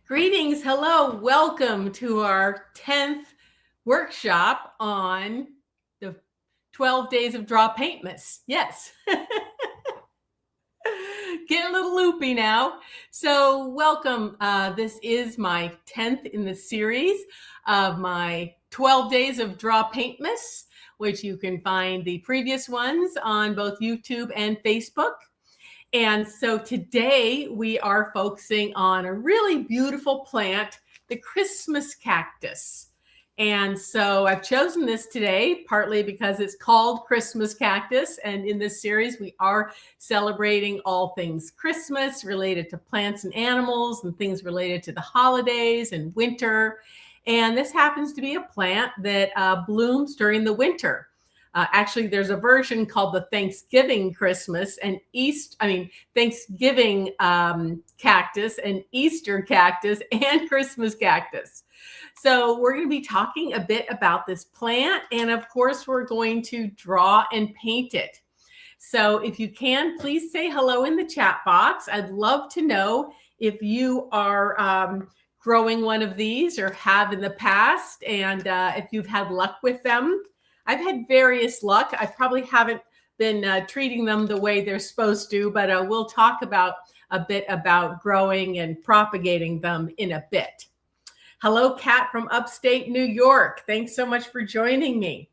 Greetings, hello, welcome to our 10th workshop on the 12 Days of DrawPaintMas. Yes. Get a little loopy now. So welcome. This is my 10th in the series of my 12 Days of DrawPaintMas, which you can find the previous ones on both YouTube and Facebook. And so today we are focusing on a really beautiful plant, the Christmas cactus. And so I've chosen this today partly because it's called Christmas Cactus. And in this series, we are celebrating all things Christmas related to plants and animals and things related to the holidays and winter. And this happens to be a plant that blooms during the winter. Actually, there's a version called the Thanksgiving Christmas and Thanksgiving cactus and Easter cactus and Christmas cactus. So we're going to be talking a bit about this plant. And of course, we're going to draw and paint it. So if you can, please say hello in the chat box. I'd love to know if you are growing one of these or have in the past, and if you've had luck with them. I've had various luck. I probably haven't been treating them the way they're supposed to, but we'll talk about a bit about growing and propagating them in a bit. Hello, Kat from upstate New York. Thanks so much for joining me.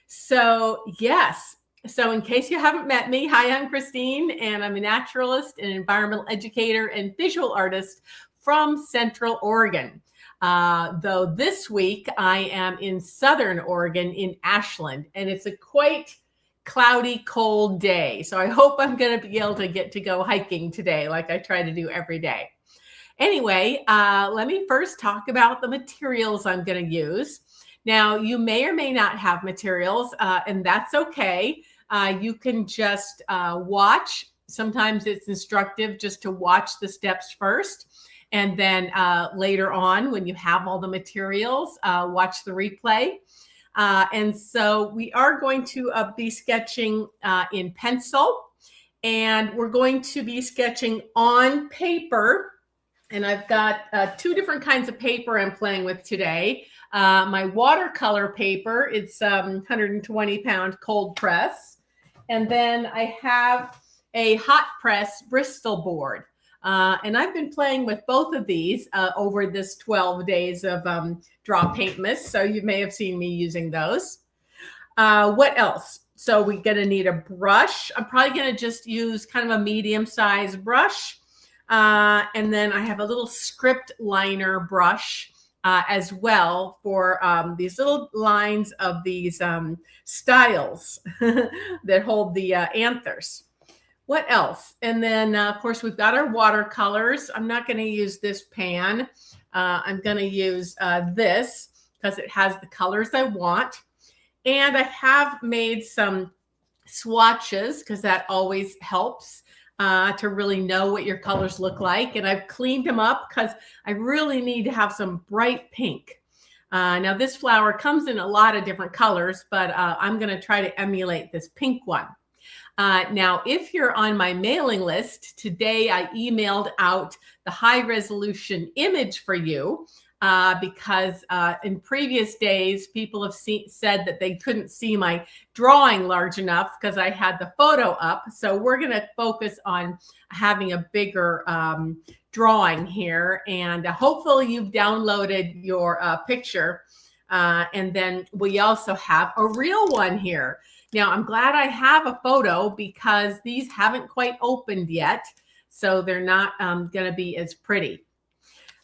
So yes, so in case you haven't met me, hi, I'm Christine, and I'm a naturalist, an environmental educator, and visual artist from Central Oregon. Though this week I am in Southern Oregon in Ashland, and it's a quite cloudy, cold day. So I hope I'm going to be able to get to go hiking today like I try to do every day. Anyway, let me first talk about the materials I'm going to use. Now, you may or may not have materials, and that's okay. You can just watch. Sometimes it's instructive just to watch the steps first. And then later on, when you have all the materials, watch the replay. And so we are going to be sketching in pencil, and we're going to be sketching on paper. And I've got two different kinds of paper I'm playing with today. My watercolor paper, it's 120-pound cold press. And then I have a hot press Bristol board. And I've been playing with both of these over this 12 days of DrawPaintMas. So you may have seen me using those. What else? So we're going to need a brush. I'm probably going to just use kind of a medium-sized brush. And then I have a little script liner brush as well for these little lines of these styles that hold the anthers. What else? And then, of course, we've got our watercolors. I'm not going to use this pan. I'm going to use this because it has the colors I want. And I have made some swatches because that always helps to really know what your colors look like. And I've cleaned them up because I really need to have some bright pink. Now, this flower comes in a lot of different colors, but I'm going to try to emulate this pink one. Now, if you're on my mailing list, today I emailed out the high resolution image for you because in previous days, people have said that they couldn't see my drawing large enough because I had the photo up. So we're going to focus on having a bigger drawing here. And hopefully you've downloaded your picture. And then we also have a real one here. Now, I'm glad I have a photo because these haven't quite opened yet, so they're not going to be as pretty.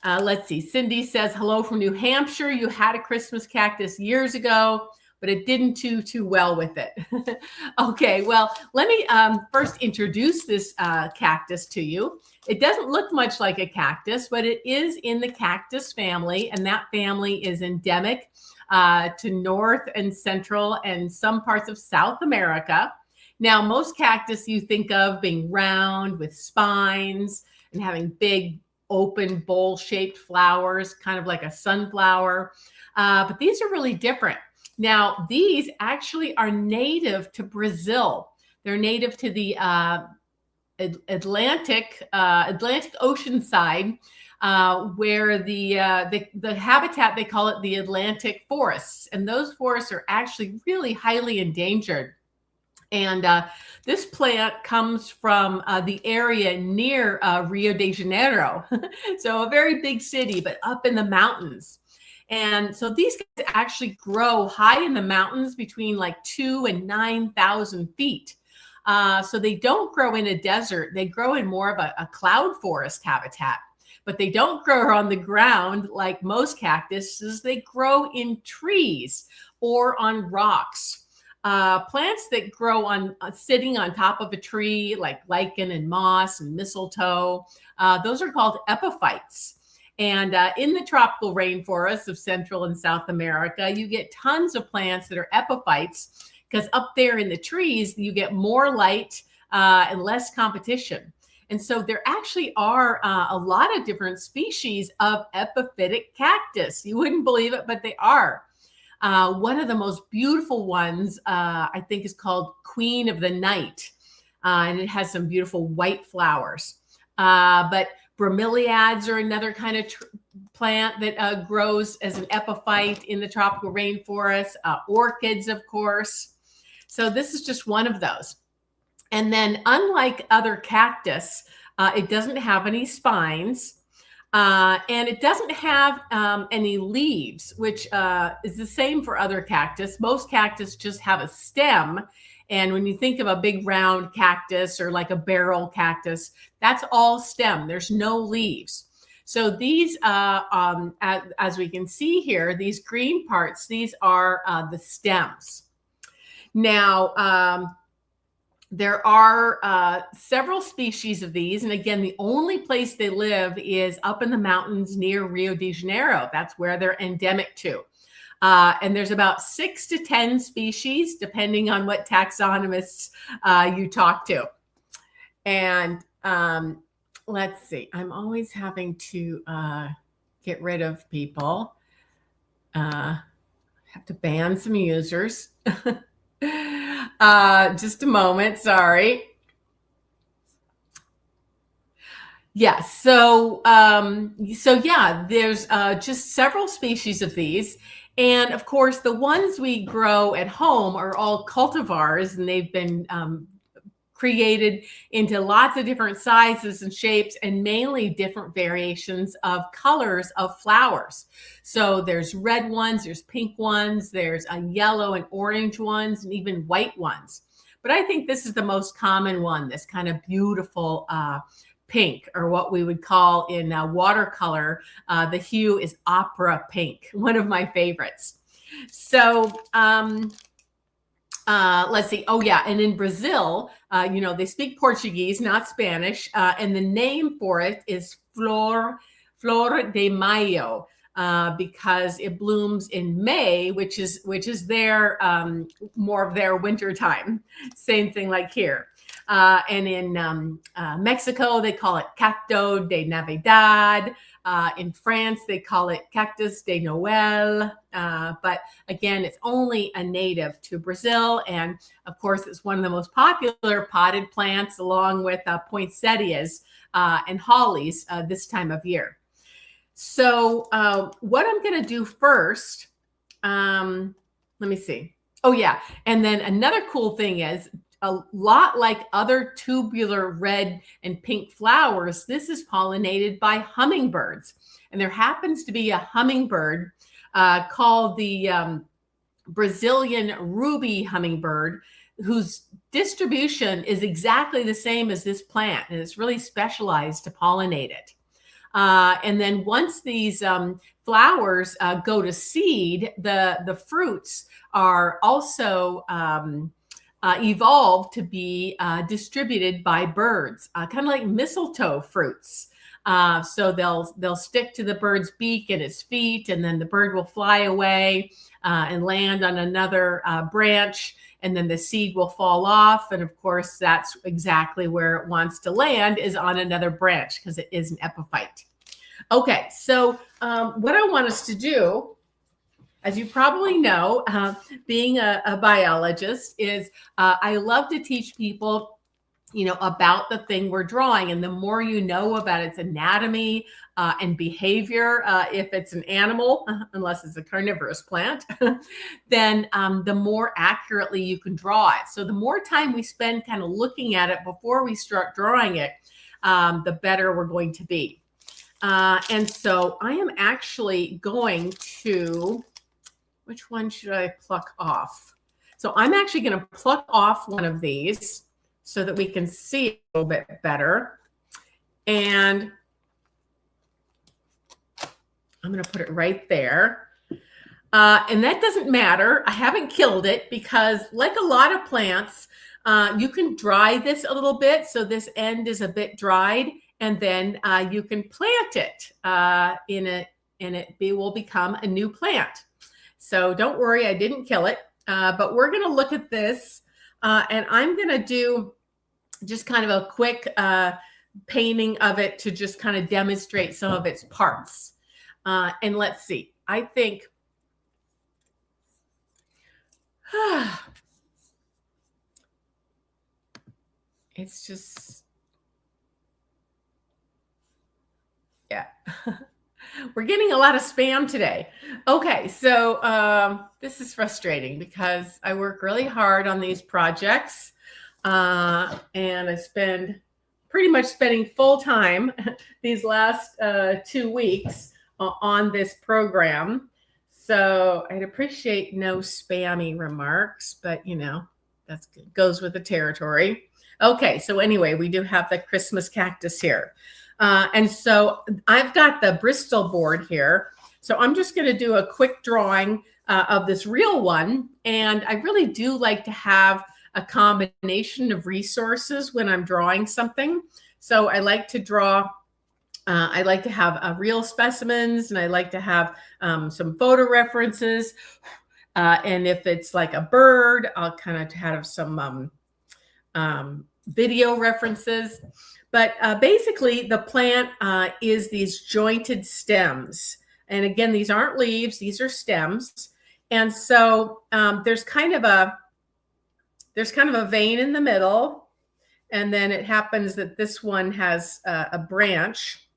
Let's see. Cindy says, hello from New Hampshire. You had a Christmas cactus years ago, but it didn't do too well with it. Okay, well, let me first introduce this cactus to you. It doesn't look much like a cactus, but it is in the cactus family, and that family is endemic to North and Central and some parts of South America. Now, most cactus you think of being round with spines and having big open bowl-shaped flowers, kind of like a sunflower. But these are really different. Now, these actually are native to Brazil. They're native to the Atlantic Ocean side, where the habitat, they call it the Atlantic forests, and those forests are actually really highly endangered. And this plant comes from the area near Rio de Janeiro, so a very big city, but up in the mountains. And so these guys actually grow high in the mountains between like 2,000 and 9,000 feet. So they don't grow in a desert. They grow in more of a cloud forest habitat, but they don't grow on the ground like most cactuses. They grow in trees or on rocks. Plants that grow on sitting on top of a tree, like lichen and moss and mistletoe, those are called epiphytes. And in the tropical rainforests of Central and South America, you get tons of plants that are epiphytes, because up there in the trees, you get more light and less competition. And so there actually are a lot of different species of epiphytic cactus. You wouldn't believe it, but they are. One of the most beautiful ones, I think, is called Queen of the Night. And it has some beautiful white flowers. But bromeliads are another kind of plant that grows as an epiphyte in the tropical rainforest. Orchids, of course. So this is just one of those. And then, unlike other cactus, it doesn't have any spines. And it doesn't have any leaves, which is the same for other cactus. Most cactus just have a stem. And when you think of a big round cactus or like a barrel cactus, that's all stem. There's no leaves. So these, as we can see here, these green parts, these are the stems. Now, there are several species of these. And again, the only place they live is up in the mountains near Rio de Janeiro. That's where they're endemic to. And there's about 6 to 10 species, depending on what taxonomists you talk to. And let's see, I'm always having to get rid of people. Have to ban some users. Just a moment, sorry. Yes, so yeah, there's just several species of these. And of course, the ones we grow at home are all cultivars, and they've been created into lots of different sizes and shapes, and mainly different variations of colors of flowers. So there's red ones, there's pink ones, there's yellow and orange ones, and even white ones. But I think this is the most common one, this kind of beautiful pink, or what we would call in watercolor, the hue is opera pink, one of my favorites. So let's see. Oh yeah, and in Brazil, they speak Portuguese, not Spanish, and the name for it is Flor de Mayo, because it blooms in May, which is their more of their winter time. Same thing like here. And in Mexico, they call it Cacto de Navidad. In France, they call it Cactus de Noël. But again, it's only a native to Brazil. And of course, it's one of the most popular potted plants, along with poinsettias and hollies this time of year. So what I'm going to do first, let me see. Oh, yeah. And then another cool thing is, a lot like other tubular red and pink flowers, this is pollinated by hummingbirds. And there happens to be a hummingbird called the Brazilian ruby hummingbird, whose distribution is exactly the same as this plant, and it's really specialized to pollinate it. And then once these flowers go to seed, the fruits are also evolved to be distributed by birds, kind of like mistletoe fruits. So they'll stick to the bird's beak and its feet, and then the bird will fly away and land on another branch, and then the seed will fall off. And of course, that's exactly where it wants to land, is on another branch, because it is an epiphyte. Okay, so what I want us to do, as you probably know, being a biologist, is I love to teach people about the thing we're drawing. And the more you know about its anatomy and behavior, if it's an animal, unless it's a carnivorous plant, then the more accurately you can draw it. So the more time we spend kind of looking at it before we start drawing it, the better we're going to be. And so I am actually going to, which one should I pluck off? So I'm actually going to pluck off one of these so that we can see it a little bit better. And I'm going to put it right there. And that doesn't matter. I haven't killed it because, like a lot of plants, you can dry this a little bit. So this end is a bit dried, and then you can plant it in it, and it will become a new plant. So don't worry, I didn't kill it. But we're going to look at this, and I'm going to do just kind of a quick painting of it to just kind of demonstrate some of its parts. And let's see, I think it's just, yeah. We're getting a lot of spam today. Okay, so this is frustrating because I work really hard on these projects, and I spend pretty much spending full time these last 2 weeks on this program. So I'd appreciate no spammy remarks, but that's good. Goes with the territory. Okay, so anyway, we do have the Christmas cactus here. And so I've got the Bristol board here. So I'm just going to do a quick drawing of this real one. And I really do like to have a combination of resources when I'm drawing something. So I like to draw, I like to have real specimens, and I like to have some photo references. And if it's like a bird, I'll kind of have some video references. But basically, the plant is these jointed stems. And again, these aren't leaves, these are stems. And so there's kind of a vein in the middle. And then it happens that this one has a branch.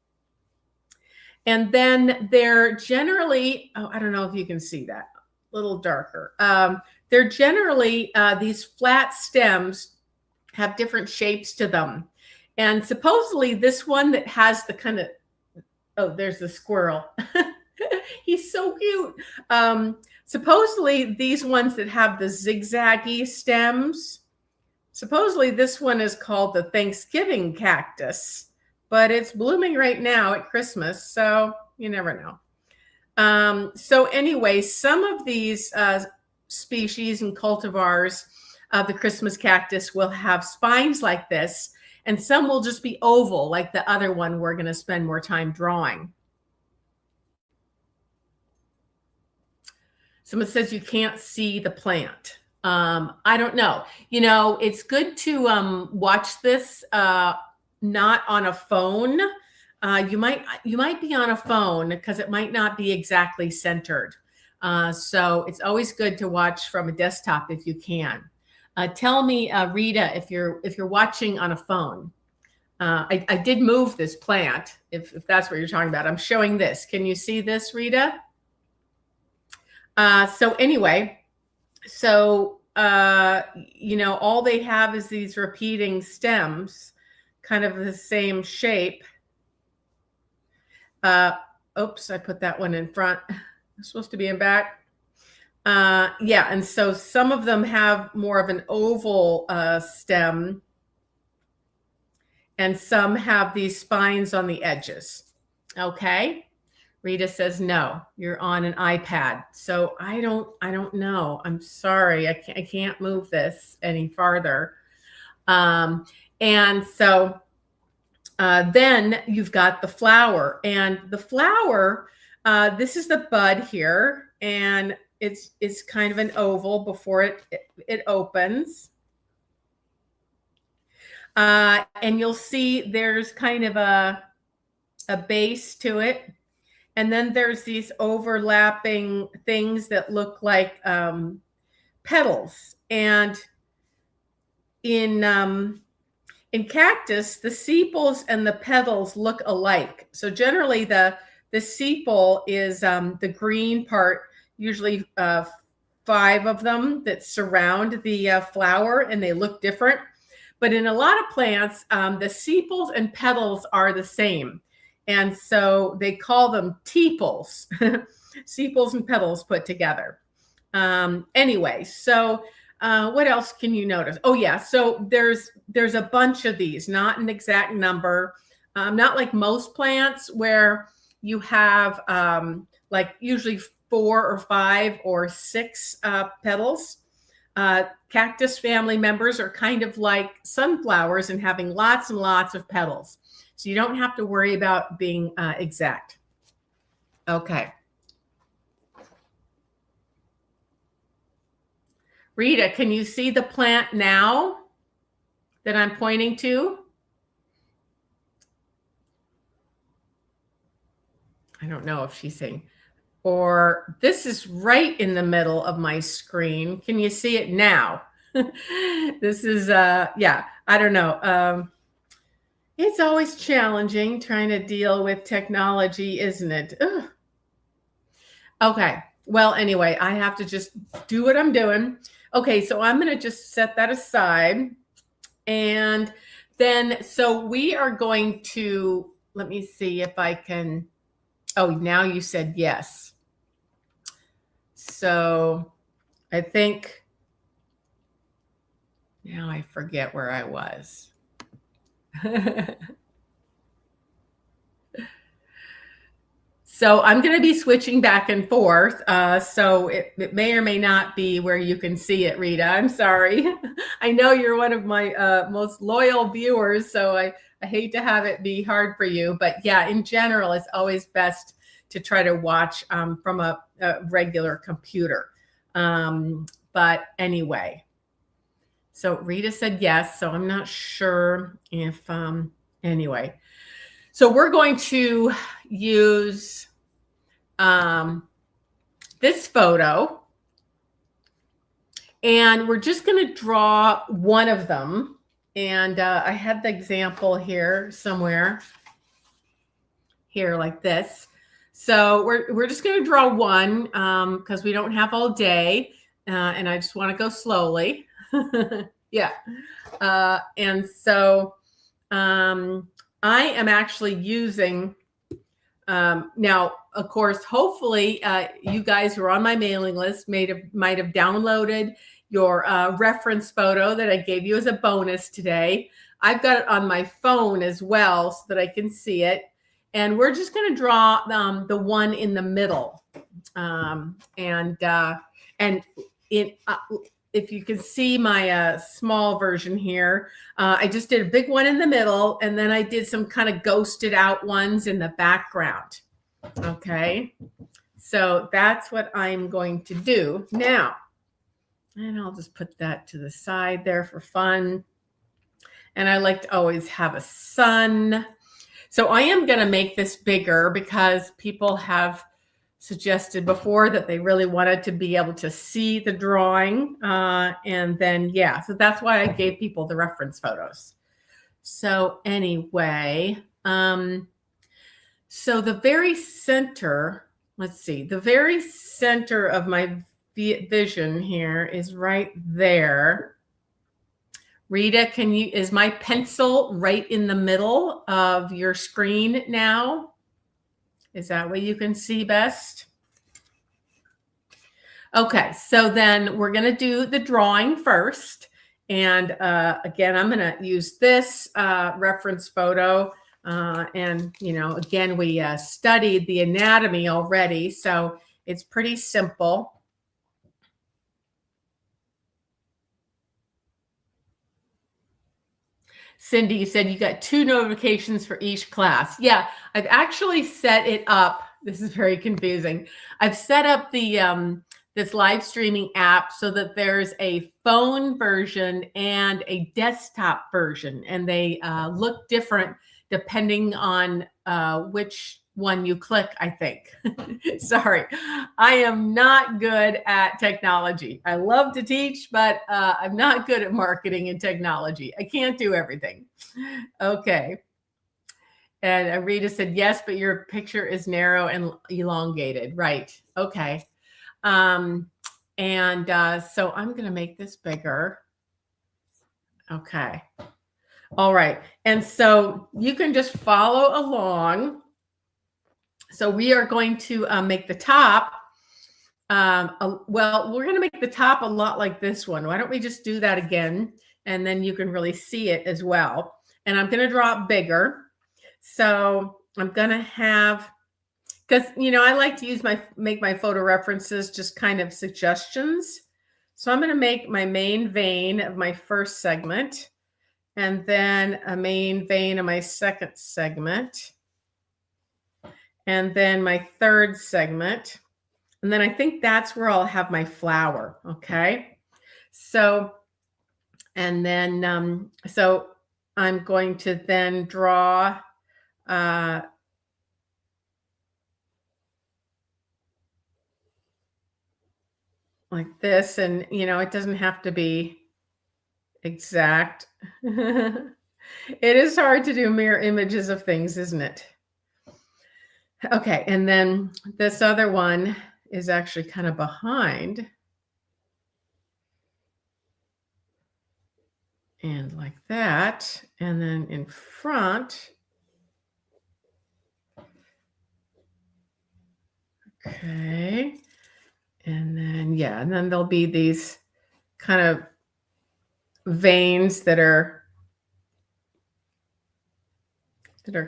And then they're generally, I don't know if you can see that, a little darker. They're generally, these flat stems have different shapes to them. And supposedly this one that has the kind of, oh, there's the squirrel. He's so cute. Supposedly these ones that have the zigzaggy stems, supposedly this one is called the Thanksgiving cactus, but it's blooming right now at Christmas. So you never know. So anyway, some of these species and cultivars of the Christmas cactus will have spines like this, and some will just be oval, like the other one we're going to spend more time drawing. Someone says you can't see the plant. I don't know. It's good to watch this not on a phone. You might be on a phone because it might not be exactly centered. So it's always good to watch from a desktop if you can. Tell me, Rita, if you're watching on a phone. I did move this plant, if that's what you're talking about. I'm showing this. Can you see this, Rita? So anyway, so all they have is these repeating stems, kind of the same shape. Oops, I put that one in front. It's supposed to be in back. Yeah, and so some of them have more of an oval stem, and some have these spines on the edges. Okay, Rita says no, you're on an iPad, so I don't know. I'm sorry, I can't move this any farther. And so then you've got the flower, and the flower. This is the bud here, and it's kind of an oval before it opens. And you'll see there's kind of a base to it. And then there's these overlapping things that look like petals. And in In cactus, the sepals and the petals look alike. So generally the sepal is the green part, usually 5 of them that surround the flower, and they look different. But in a lot of plants, the sepals and petals are the same. And so they call them tepals, sepals and petals put together. Anyway, so what else can you notice? Oh yeah, so there's a bunch of these, not an exact number, not like most plants where you have like usually 4 or 5 or 6 petals. Cactus family members are kind of like sunflowers and having lots and lots of petals. So you don't have to worry about being exact. Okay. Rita, can you see the plant now that I'm pointing to? I don't know if she's saying, or this is right in the middle of my screen. Can you see it now? This is, yeah, I don't know. It's always challenging trying to deal with technology, isn't it? Ugh. Okay. Well, anyway, I have to just do what I'm doing. Okay, so I'm going to just set that aside. And then, so we are going to, let me see if I can, oh, now you said yes. So I think, now I forget where I was. So I'm going to be switching back and forth. So it may or may not be where you can see it, Rita. I'm sorry. I know you're one of my most loyal viewers, so I hate to have it be hard for you. But yeah, in general, it's always best to try to watch from a regular computer. But anyway, so Rita said yes. So I'm not sure if, anyway. So we're going to use this photo, and we're just going to draw one of them. And I had the example here somewhere, here like this. So we're just going to draw one because we don't have all day, and I just want to go slowly. Yeah. And so I am actually using, now, of course, hopefully you guys who are on my mailing list might have downloaded your reference photo that I gave you as a bonus today. I've got it on my phone as well so that I can see it. And we're just going to draw the one in the middle. If you can see my small version here, I just did a big one in the middle, and then I did some kind of ghosted out ones in the background. Okay, so that's what I'm going to do now. And I'll just put that to the side there for fun. And I like to always have a sun. So I am going to make this bigger because people have suggested before that they really wanted to be able to see the drawing. And then, yeah, so that's why I gave people the reference photos. So anyway, so the very center, let's see, the very center of my vision here is right there. Rita, is my pencil right in the middle of your screen now? Is that what you can see best? Okay, so then we're going to do the drawing first. And again, I'm going to use this reference photo. And, you know, again, we studied the anatomy already, so it's pretty simple. Cindy, you said you got 2 notifications for each class. Yeah, I've actually set it up. This is very confusing. I've set up the this live streaming app so that there's a phone version and a desktop version, and they look different depending on which one you click, I think. Sorry, I am not good at technology. I love to teach, but I'm not good at marketing and technology. I can't do everything. Okay. And Rita said, yes, but your picture is narrow and elongated. Right. Okay. So I'm going to make this bigger. Okay. All right. And so you can just follow along. So we are going to make the top. Well, we're going to make the top a lot like this one. Why don't we just do that again? And then you can really see it as well. And I'm going to draw it bigger. So I'm going to have, because, I like to make my photo references just kind of suggestions. So I'm going to make my main vein of my first segment, and then a main vein of my second segment, and then my third segment. And then I think that's where I'll have my flower. Okay. So, and then, so I'm going to then draw, like this. And, it doesn't have to be exact. It is hard to do mirror images of things, isn't it? Okay. And then this other one is actually kind of behind. And like that. And then in front. Okay. And then, yeah, and then there'll be these kind of veins that are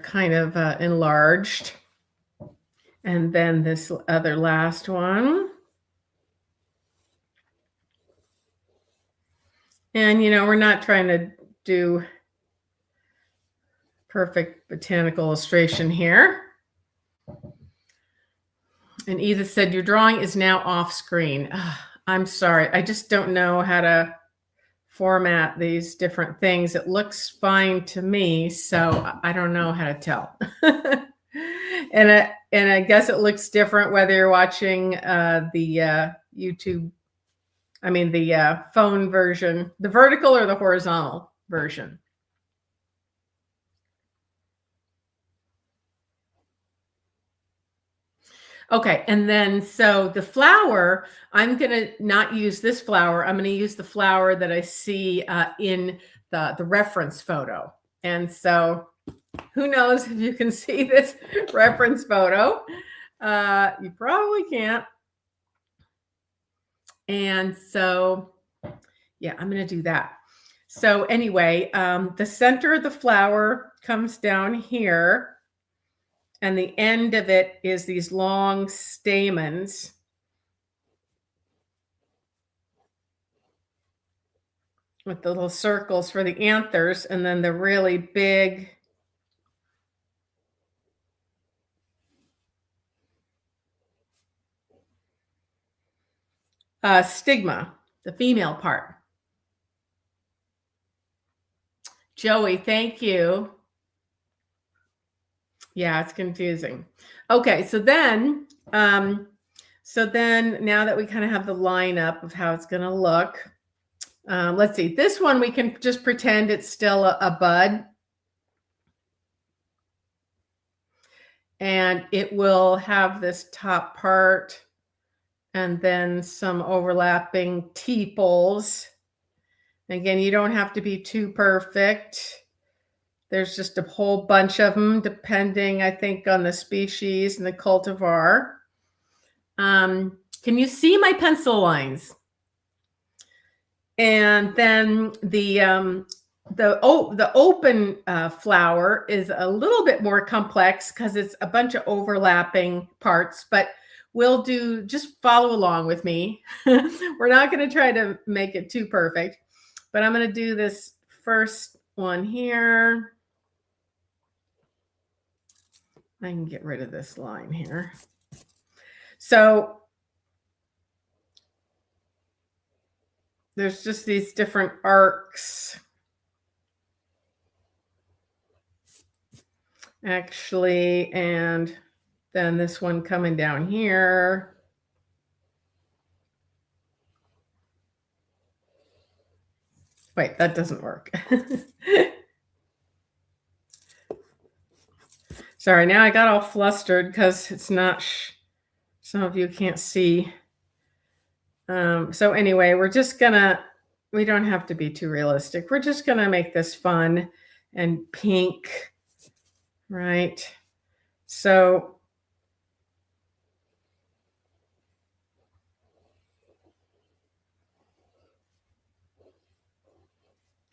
kind of enlarged. And then this other last one. And, we're not trying to do perfect botanical illustration here. And Edith said, your drawing is now off screen. I'm sorry. I just don't know how to format these different things. It looks fine to me, so I don't know how to tell. And I guess it looks different whether you're watching the YouTube, the phone version, the vertical or the horizontal version. Okay, and then so the flower, I'm going to not use this flower. I'm going to use the flower that I see in the reference photo. And so who knows if you can see this reference photo. You probably can't. And so, yeah, I'm going to do that. So anyway, the center of the flower comes down here. And the end of it is these long stamens. With the little circles for the anthers, and then the really big stigma, the female part. Joey, thank you. Yeah, it's confusing. Okay, so then now that we kind of have the lineup of how it's going to look, let's see. This one we can just pretend it's still a bud, and it will have this top part, and then some overlapping tepals. Again, you don't have to be too perfect. There's just a whole bunch of them, depending, I think, on the species and the cultivar. Can you see my pencil lines? And then the open flower is a little bit more complex because it's a bunch of overlapping parts, but we'll just follow along with me. We're not going to try to make it too perfect, but I'm going to do this first one here. I can get rid of this line here. So there's just these different arcs. Actually, and Then this one coming down here. Wait, that doesn't work. Sorry, now I got all flustered because it's not, some of you can't see. So anyway, we're just gonna, we don't have to be too realistic. We're just gonna make this fun and pink, right? So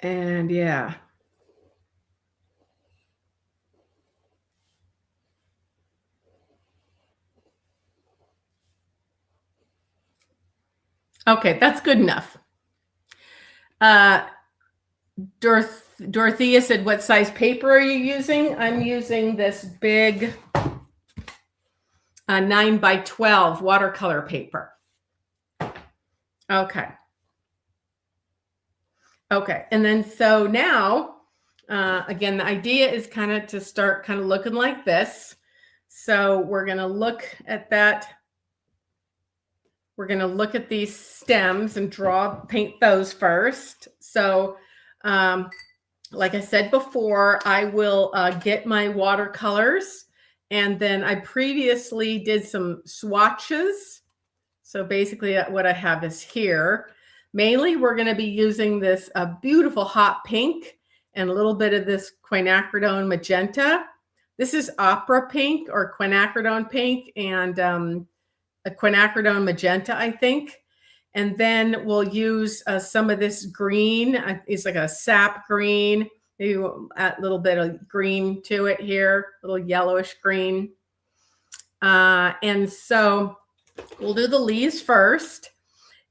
and yeah. Okay, that's good enough. Dorothea said, what size paper are you using? I'm using this big 9 by 12 watercolor paper. Okay. Okay, and then so now, again, the idea is kind of to start kind of looking like this. So we're going to look at that. We're going to look at these stems and paint those first. So like I said before, I will get my watercolors, and then I previously did some swatches. So basically what I have is here. Mainly we're going to be using this beautiful hot pink and a little bit of this quinacridone magenta. This is opera pink or quinacridone pink and a quinacridone magenta, I think. And then we'll use some of this green. It's like a sap green. Maybe we'll add a little bit of green to it here, a little yellowish green. And so we'll do the leaves first.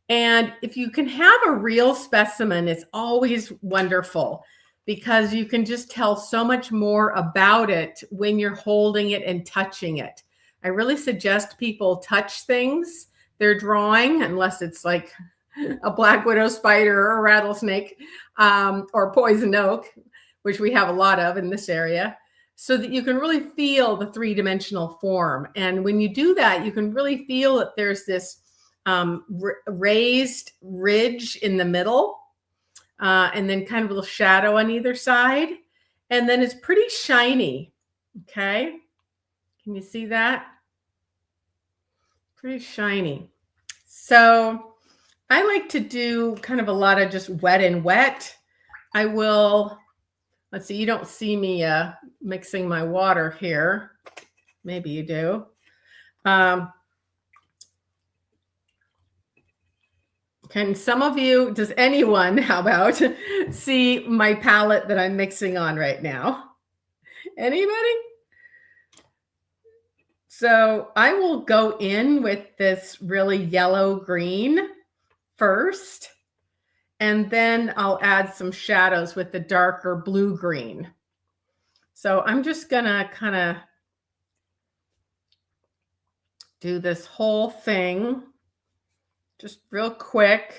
And if you can have a real specimen, it's always wonderful because you can just tell so much more about it when you're holding it and touching it. I really suggest people touch things they're drawing, unless it's like a black widow spider or a rattlesnake or poison oak, which we have a lot of in this area, so that you can really feel the three-dimensional form. And when you do that, you can really feel that there's this raised ridge in the middle, and then kind of a little shadow on either side. And then it's pretty shiny. Okay. Can you see that? Pretty shiny. So I like to do kind of a lot of just wet and wet. I will, let's see, you don't see me mixing my water here. Maybe you do. Can some of you, does anyone, how about, see my palette that I'm mixing on right now? Anybody? So I will go in with this really yellow green first, and then I'll add some shadows with the darker blue green. So I'm just gonna kind of do this whole thing just real quick,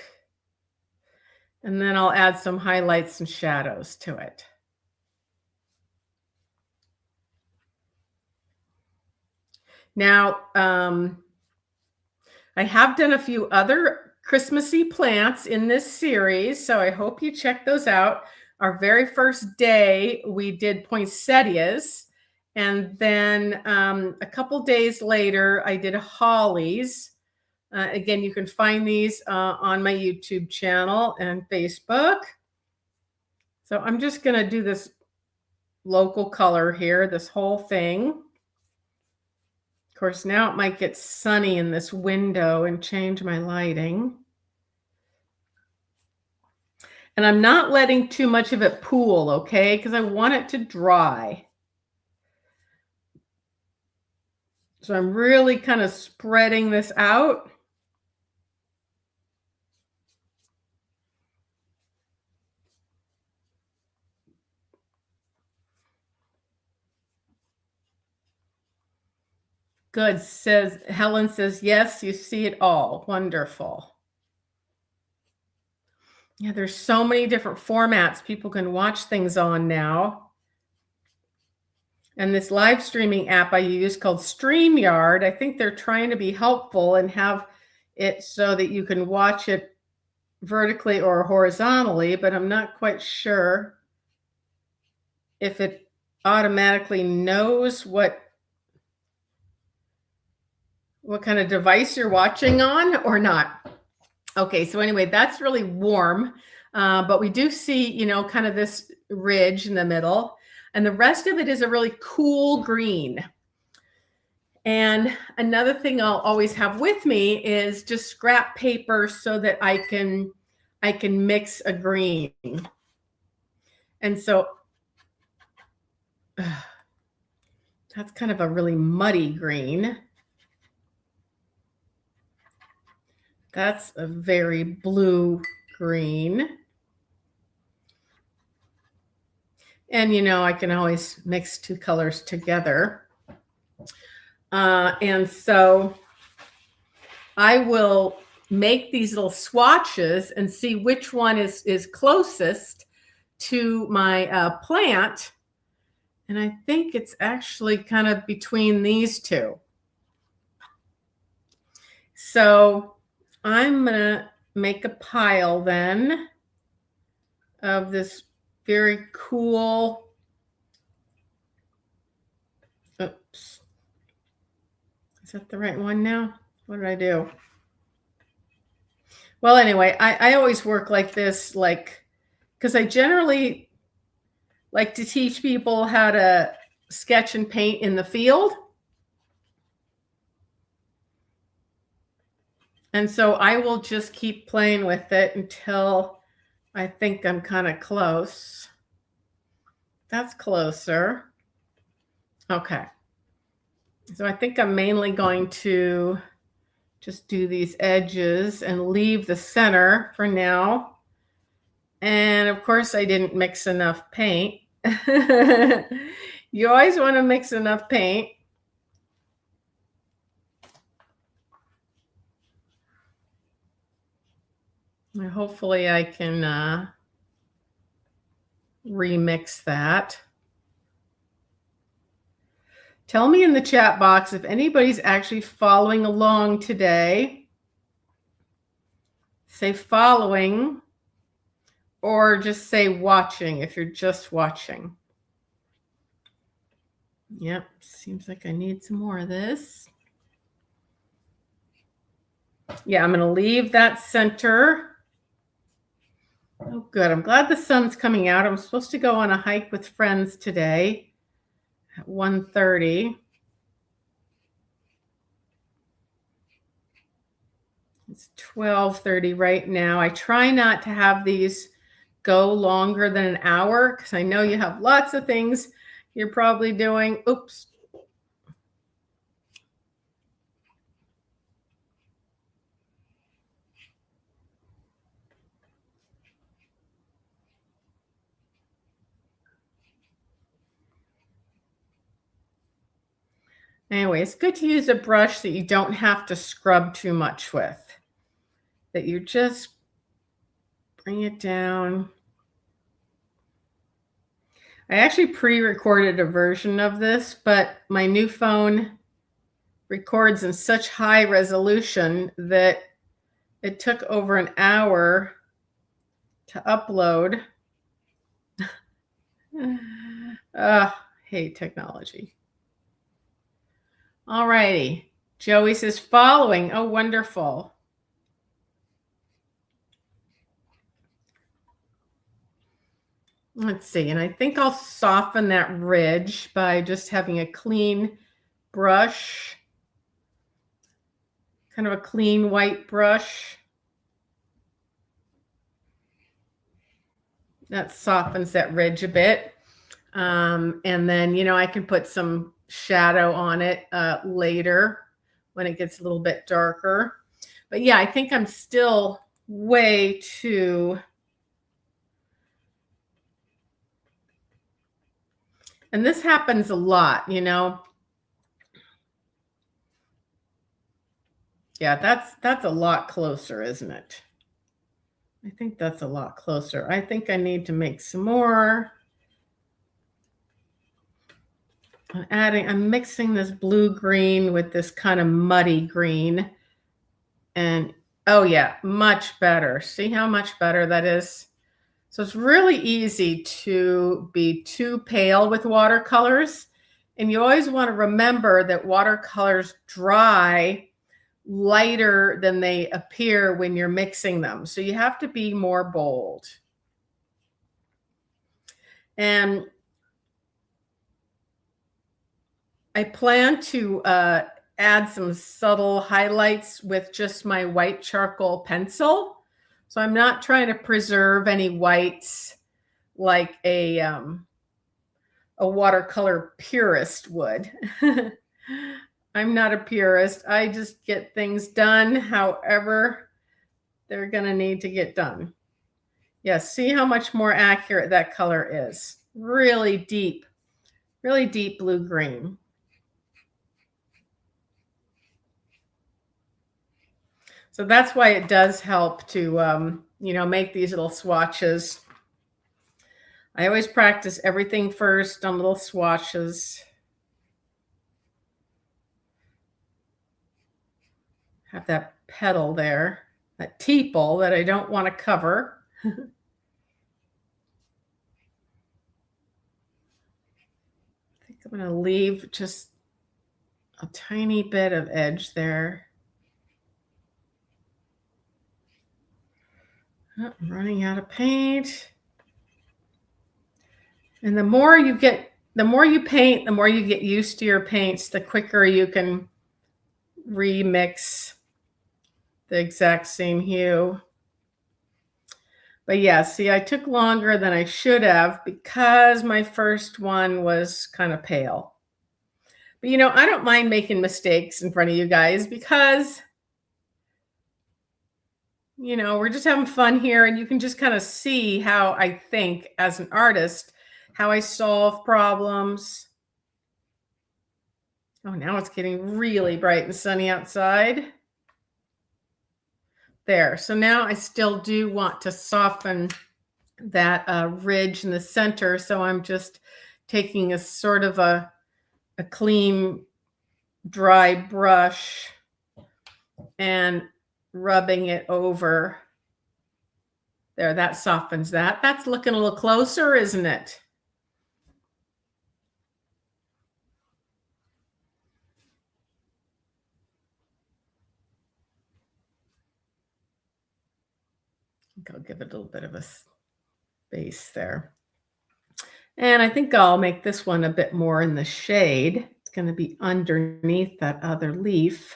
and then I'll add some highlights and shadows to it. Now, I have done a few other Christmassy plants in this series, so I hope you check those out. Our very first day, we did poinsettias, and then a couple days later, I did hollies. Again, you can find these on my YouTube channel and Facebook. So I'm just going to do this local color here, this whole thing. Of course, now it might get sunny in this window and change my lighting. And I'm not letting too much of it pool, okay? Because I want it to dry. So I'm really kind of spreading this out. Good, says Helen says, yes, you see it all. Wonderful. Yeah, there's so many different formats people can watch things on now. And this live streaming app I use called StreamYard, I think they're trying to be helpful and have it so that you can watch it vertically or horizontally, but I'm not quite sure if it automatically knows what kind of device you're watching on or not. Okay, so anyway, that's really warm, but we do see, you know, kind of this ridge in the middle, and the rest of it is a really cool green. And another thing I'll always have with me is just scrap paper so that I can mix a green. And so that's kind of a really muddy green. That's a very blue green. And, you know, I can always mix two colors together. And so I will make these little swatches and see which one is closest to my plant. And I think it's actually kind of between these two. So I'm going to make a pile then of this very cool, oops. Is that the right one now? What did I do? Well, anyway, I always work like this, like, because I generally like to teach people how to sketch and paint in the field. And so I will just keep playing with it until I think I'm kind of close. That's closer. Okay. So I think I'm mainly going to just do these edges and leave the center for now. And of course, I didn't mix enough paint. You always want to mix enough paint. And hopefully I can remix that. Tell me in the chat box if anybody's actually following along today. Say following, or just say watching if you're just watching. Yep, seems like I need some more of this. Yeah, I'm going to leave that center. Oh, good. I'm glad the sun's coming out. I'm supposed to go on a hike with friends today at 1:30. It's 12:30 right now. I try not to have these go longer than an hour because I know you have lots of things you're probably doing. Oops. Anyway, it's good to use a brush that you don't have to scrub too much with, that you just bring it down. I actually pre-recorded a version of this, but my new phone records in such high resolution that it took over an hour to upload. Hate technology. All righty. Joey says following. Oh, wonderful. Let's see. And I think I'll soften that ridge by just having a clean brush, kind of a clean white brush. That softens that ridge a bit. And then, you know, I can put some shadow on it later when it gets a little bit darker. But yeah, I think I'm still way too... And this happens a lot, you know. Yeah, that's a lot closer, isn't it? I think that's a lot closer. I think I need to make some more. I'm mixing this blue green with this kind of muddy green. And oh yeah, much better. See how much better that is? So it's really easy to be too pale with watercolors. And you always want to remember that watercolors dry lighter than they appear when you're mixing them. So you have to be more bold. And I plan to add some subtle highlights with just my white charcoal pencil. So I'm not trying to preserve any whites like a watercolor purist would. I'm not a purist. I just get things done however they're going to need to get done. Yes, see how much more accurate that color is. Really deep blue-green. So that's why it does help to, make these little swatches. I always practice everything first on little swatches. Have that petal there, that teeple that I don't want to cover. I think I'm going to leave just a tiny bit of edge there. Oh, I'm running out of paint. And the more you paint, the more you get used to your paints, the quicker you can remix the exact same hue. But yeah, see, I took longer than I should have because my first one was kind of pale. But I don't mind making mistakes in front of you guys because we're just having fun here, and you can just kind of see how I think as an artist, how I solve problems. Oh, now it's getting really bright and sunny outside. There. So now I still do want to soften that ridge in the center. So I'm just taking a sort of a clean, dry brush and rubbing it over there. That softens that. That's looking a little closer, isn't it? I'll give it a little bit of a space there. And I think I'll make this one a bit more in the shade. It's going to be underneath that other leaf.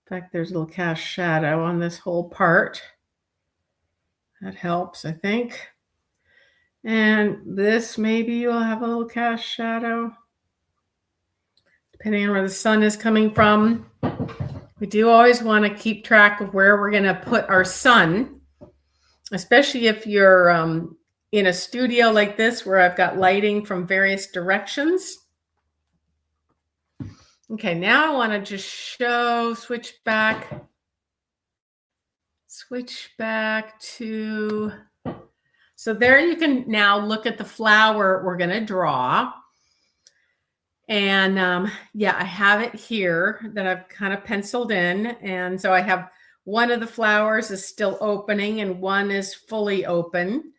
In fact, there's a little cast shadow on this whole part. That helps, I think. And this, maybe you'll have a little cast shadow, depending on where the sun is coming from. We do always want to keep track of where we're going to put our sun, especially if you're in a studio like this where I've got lighting from various directions. Okay, now I want to just switch back to, so there you can now look at the flower we're going to draw. And yeah, I have it here that I've kind of penciled in. And so I have one of the flowers is still opening and one is fully open.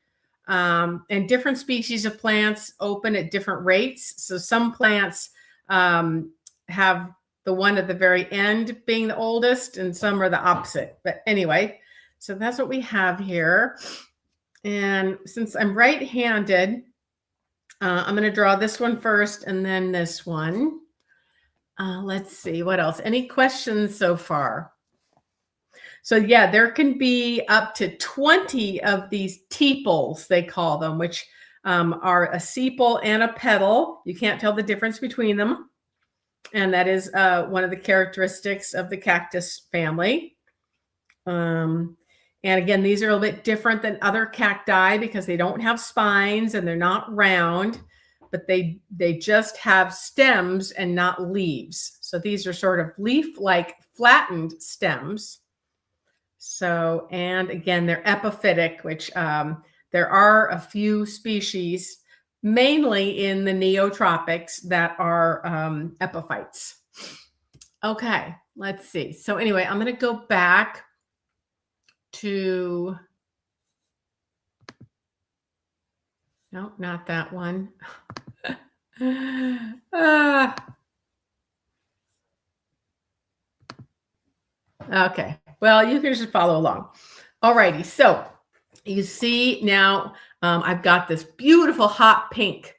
And different species of plants open at different rates. So some plants have the one at the very end being the oldest, and some are the opposite. But anyway, so that's what we have here. And since I'm right-handed, I'm going to draw this one first and then this one. Let's see, what else? Any questions so far? So yeah, there can be up to 20 of these tepals, they call them, which are a sepal and a petal. You can't tell the difference between them. And that is one of the characteristics of the cactus family. And again, these are a little bit different than other cacti because they don't have spines and they're not round, but they just have stems and not leaves. So these are sort of leaf-like flattened stems. So, and again, they're epiphytic, which there are a few species, mainly in the neotropics that are epiphytes. Okay, let's see. So anyway, I'm going to go back to, no, not that one. Okay, well, you can just follow along. All righty, so you see now I've got this beautiful hot pink,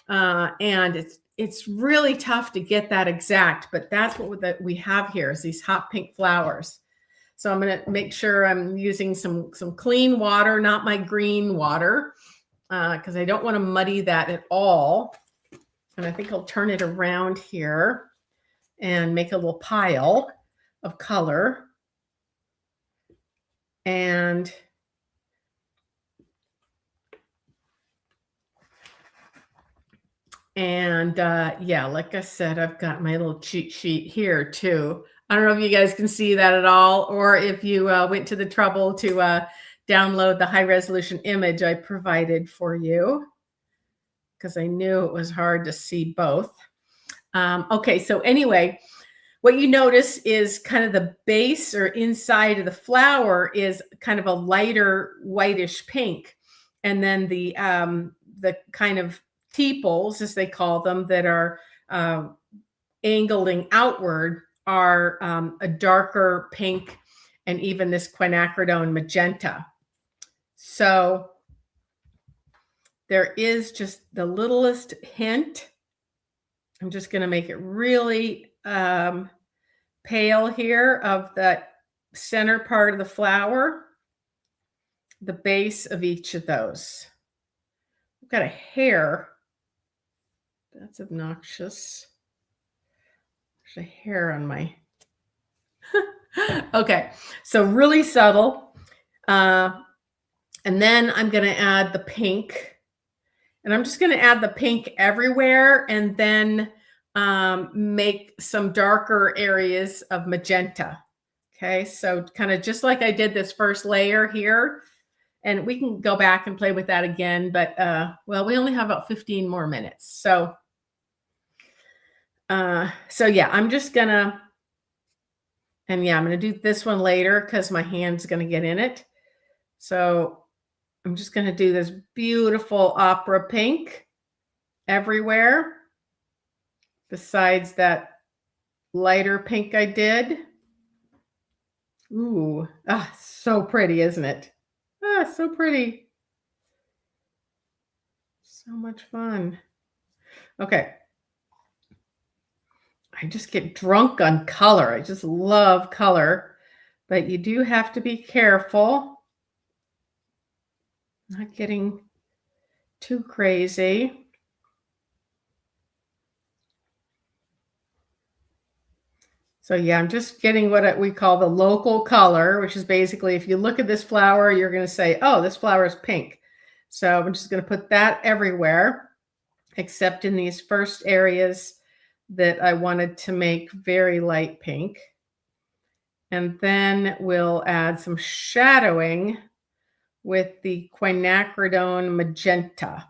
and it's really tough to get that exact, but that's what we have here is these hot pink flowers. So I'm going to make sure I'm using some clean water, not my green water, because I don't want to muddy that at all. And I think I'll turn it around here and make a little pile of color. And yeah, like I said, I've got my little cheat sheet here too. I don't know if you guys can see that at all, or if you went to the trouble to download the high resolution image I provided for you, because I knew it was hard to see both. Okay, so anyway, what you notice is kind of the base or inside of the flower is kind of a lighter whitish pink. And then the kind of tepals, as they call them, that are angling outward are a darker pink and even this quinacridone magenta. So there is just the littlest hint. I'm just going to make it really pale here of that center part of the flower, the base of each of those. I've got a hair. That's obnoxious. There's a hair on my... Okay, so really subtle. And then I'm going to add the pink. And I'm just going to add the pink everywhere and then make some darker areas of magenta. Okay, so kind of just like I did this first layer here. And we can go back and play with that again. But, well, we only have about 15 more minutes. So yeah, I'm just going to... And yeah, I'm going to do this one later because my hand's going to get in it. So I'm just going to do this beautiful opera pink everywhere, besides that lighter pink I did. Ooh, so pretty, isn't it? So pretty. So much fun. Okay. I just get drunk on color. I just love color, but you do have to be careful. Not getting too crazy. So yeah, I'm just getting what we call the local color, which is basically if you look at this flower, you're going to say, oh, this flower is pink. So I'm just going to put that everywhere, except in these first areas that I wanted to make very light pink. And then we'll add some shadowing with the quinacridone magenta.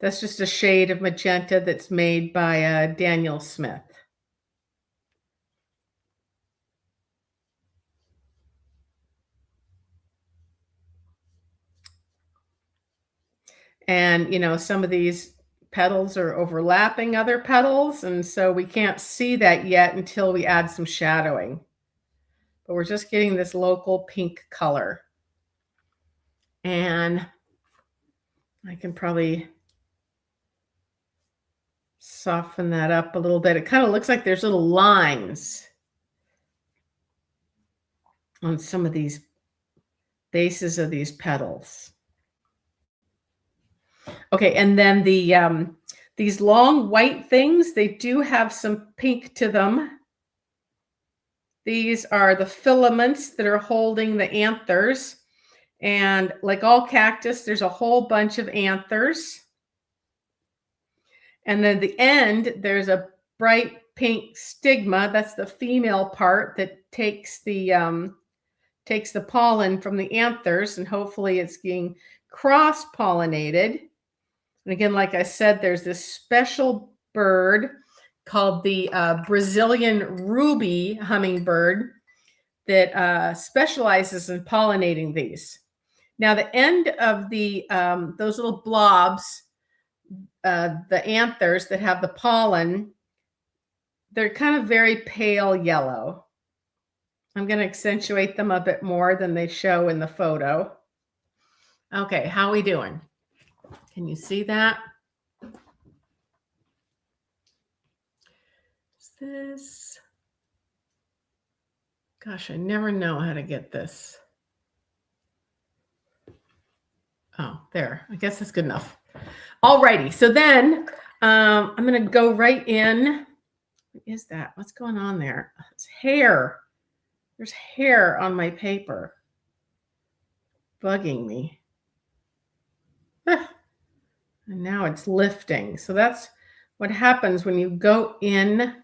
That's just a shade of magenta that's made by Daniel Smith. And, you know, some of these petals are overlapping other petals, and so we can't see that yet until we add some shadowing. But we're just getting this local pink color. And I can probably soften that up a little bit. It kind of looks like there's little lines on some of these bases of these petals. Okay, and then these long white things, they do have some pink to them. These are the filaments that are holding the anthers. And like all cactus, there's a whole bunch of anthers. And then at the end, there's a bright pink stigma. That's the female part that takes the pollen from the anthers, and hopefully it's being cross-pollinated. And again, like I said, there's this special bird called the Brazilian ruby hummingbird that specializes in pollinating these. Now, the end of the those little blobs, the anthers that have the pollen, they're kind of very pale yellow. I'm going to accentuate them a bit more than they show in the photo. Okay, how are we doing? Can you see that? Is this? Gosh, I never know how to get this. Oh, there. I guess that's good enough. Alrighty. So then I'm going to go right in. What is that? What's going on there? It's hair. There's hair on my paper. Bugging me. And now it's lifting. So that's what happens when you go in.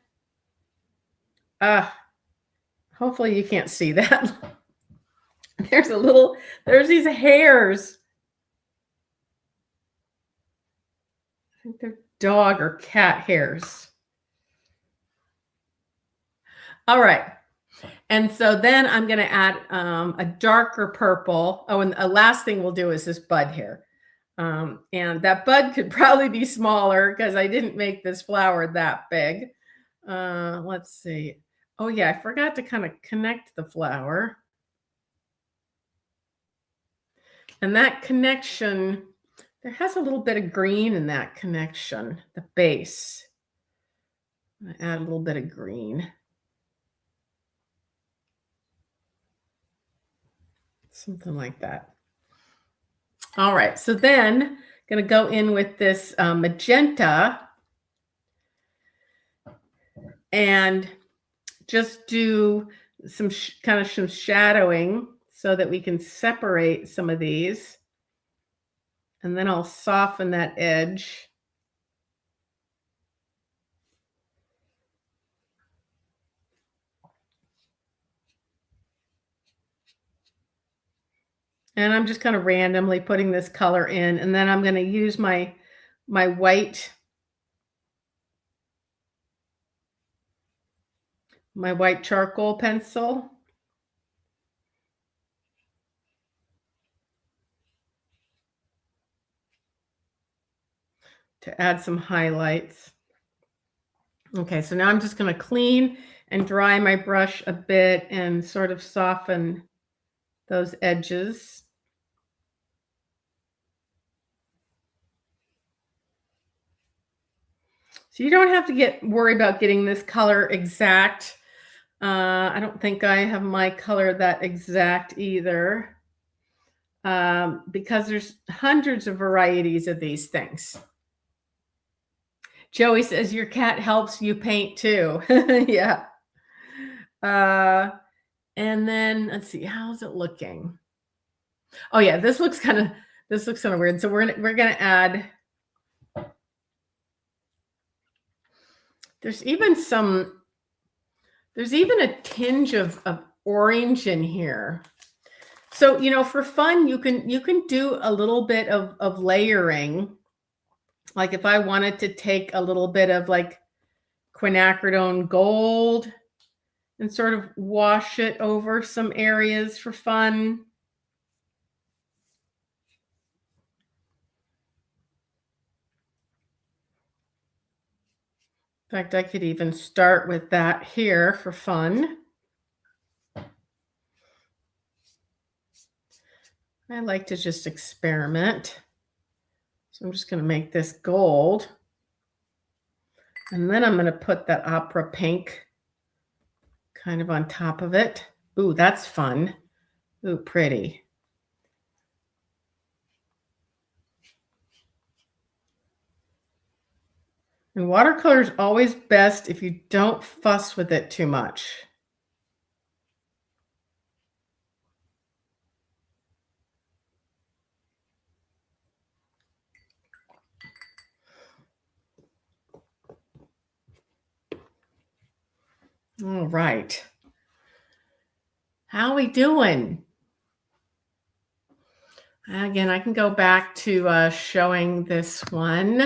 Hopefully you can't see that. There's these hairs. I think they're dog or cat hairs. All right. And so then I'm going to add a darker purple. Oh, and the last thing we'll do is this bud here. And that bud could probably be smaller because I didn't make this flower that big. Let's see. Oh, yeah, I forgot to kind of connect the flower. And that connection, there has a little bit of green in that connection, the base. I'm going to add a little bit of green. Something like that. All right, so then I'm going to go in with this magenta and just do some kind of some shadowing so that we can separate some of these. And then I'll soften that edge. And I'm just kind of randomly putting this color in. And then I'm going to use my white charcoal pencil to add some highlights. Okay, so now I'm just going to clean and dry my brush a bit and sort of soften those edges. So you don't have to worry about getting this color exact. I don't think I have my color that exact either, because there's hundreds of varieties of these things. Joey says your cat helps you paint too. Yeah. And then let's see, how's it looking? Oh yeah, this looks kind of weird. So we're gonna add. There's even a tinge of orange in here. So, you know, for fun, you can do a little bit of layering. Like if I wanted to take a little bit of like quinacridone gold and sort of wash it over some areas for fun. In fact, I could even start with that here for fun. I like to just experiment. So I'm just going to make this gold. And then I'm going to put that opera pink kind of on top of it. Ooh, that's fun. Ooh, pretty. And watercolor is always best if you don't fuss with it too much. All right. How are we doing? Again, I can go back to showing this one.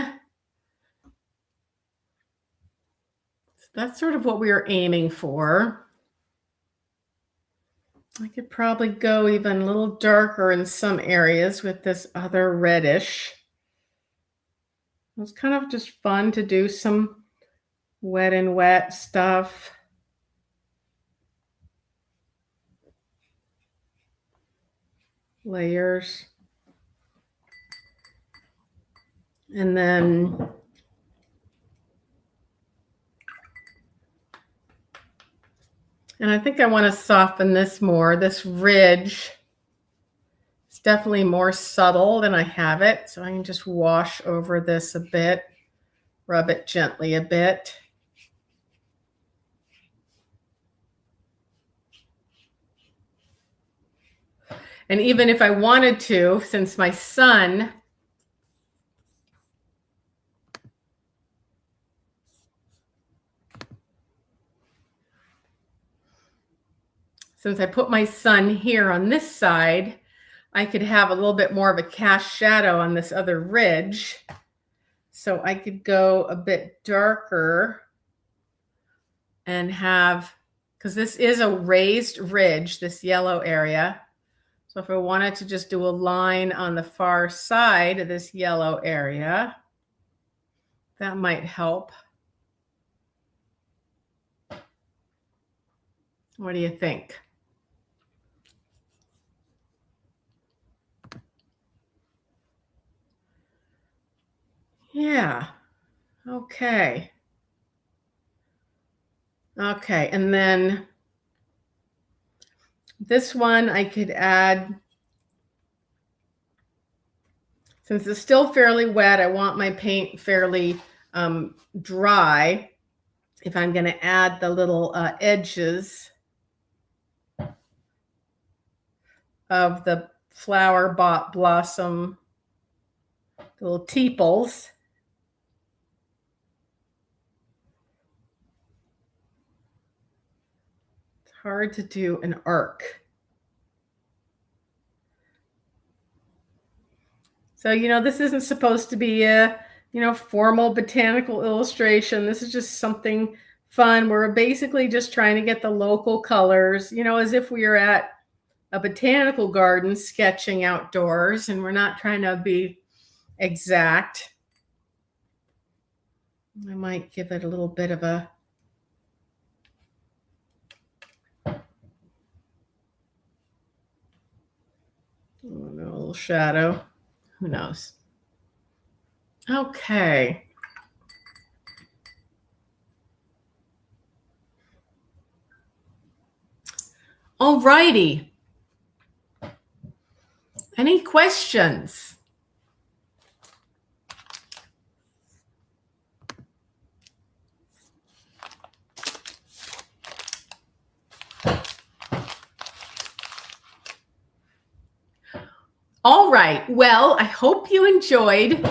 So that's sort of what we were aiming for. I could probably go even a little darker in some areas with this other reddish. It was kind of just fun to do some wet and wet stuff. Layers. And then I think I want to soften this more. This ridge is definitely more subtle than I have it. So I can just wash over this a bit, rub it gently a bit. And even if I wanted to, since my son since I put my sun here on this side, I could have a little bit more of a cast shadow on this other ridge. So I could go a bit darker and have, because this is a raised ridge, this yellow area. So if I wanted to just do a line on the far side of this yellow area, that might help. What do you think? Yeah. Okay. Okay. And then this one I could add, since it's still fairly wet, I want my paint fairly dry. If I'm going to add the little edges of the flower blossom, the little tepals. It's hard to do an arc. So, this isn't supposed to be a, formal botanical illustration. This is just something fun. We're basically just trying to get the local colors, as if we were at a botanical garden sketching outdoors, and we're not trying to be exact. I might give it a little bit of a little shadow. Who knows? Okay. All righty. Any questions? All right. Well, I hope you enjoyed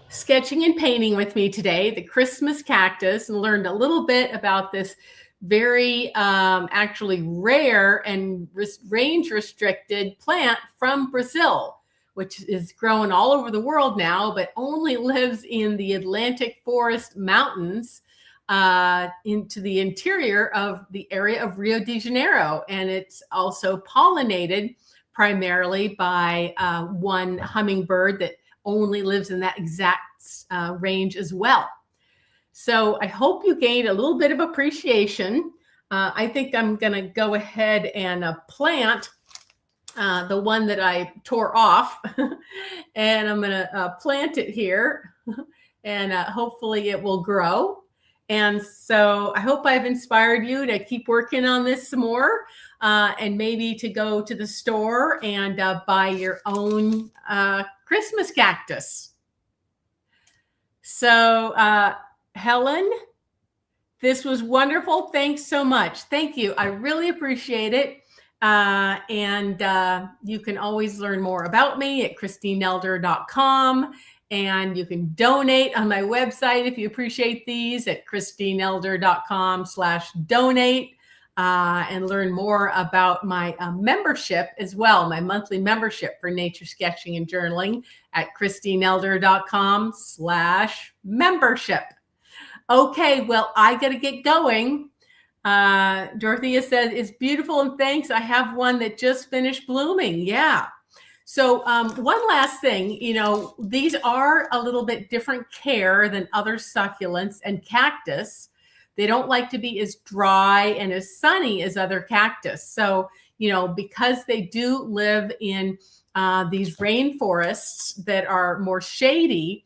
sketching and painting with me today, the Christmas cactus, and learned a little bit about this very actually rare and range restricted plant from Brazil, which is grown all over the world now, but only lives in the Atlantic forest mountains into the interior of the area of Rio de Janeiro. And it's also pollinated primarily by one hummingbird that only lives in that exact range as well. So I hope you gained a little bit of appreciation. I think I'm going to go ahead and plant the one that I tore off, and I'm going to plant it here, and hopefully it will grow. And so I hope I've inspired you to keep working on this some more, and maybe to go to the store and buy your own Christmas cactus. So Helen, this was wonderful. Thanks so much. Thank you. I really appreciate it. And you can always learn more about me at christinelder.com. And you can donate on my website if you appreciate these at christinelder.com/donate. and learn more about my membership as well, my monthly membership for nature sketching and journaling at christineelder.com/membership. Okay, well, I got to get going. Dorothea said, it's beautiful and thanks. I have one that just finished blooming. Yeah. So one last thing, these are a little bit different care than other succulents and cactus. They don't like to be as dry and as sunny as other cactus. So, because they do live in these rainforests that are more shady,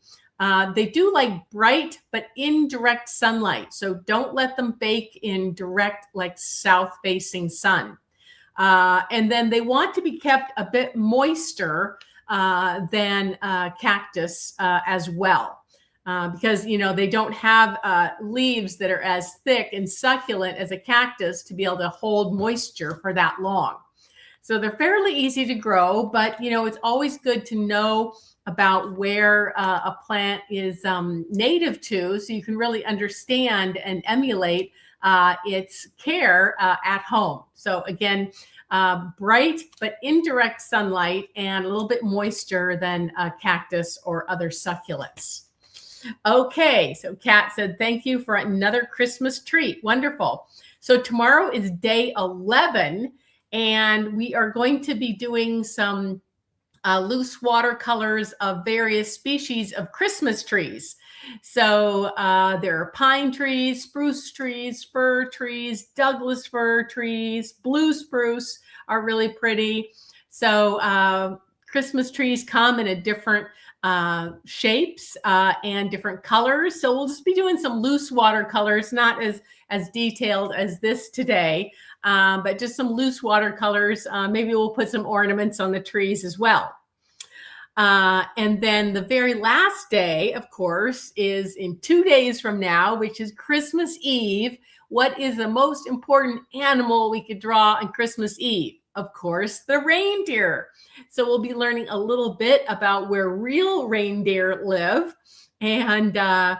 they do like bright but indirect sunlight. So don't let them bake in direct, like south-facing sun. And then they want to be kept a bit moister than cactus as well. Because, they don't have leaves that are as thick and succulent as a cactus to be able to hold moisture for that long. So they're fairly easy to grow, but, it's always good to know about where a plant is native to, so you can really understand and emulate its care at home. So again, bright but indirect sunlight and a little bit moister than cactus or other succulents. Okay, so Kat said, thank you for another Christmas treat. Wonderful. So tomorrow is day 11, and we are going to be doing some loose watercolors of various species of Christmas trees. So there are pine trees, spruce trees, fir trees, Douglas fir trees, blue spruce are really pretty. So Christmas trees come in a different shapes and different colors. So we'll just be doing some loose watercolors, not as detailed as this today, but just some loose watercolors. Maybe we'll put some ornaments on the trees as well. And then the very last day, of course, is in 2 days from now, which is Christmas Eve. What is the most important animal we could draw on Christmas Eve? Of course, the reindeer. So we'll be learning a little bit about where real reindeer live and a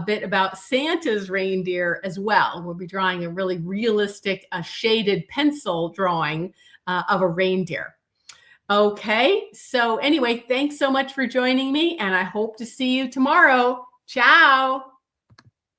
bit about Santa's reindeer as well. We'll be drawing a really realistic shaded pencil drawing of a reindeer. Okay, so anyway, thanks so much for joining me, and I hope to see you tomorrow. Ciao.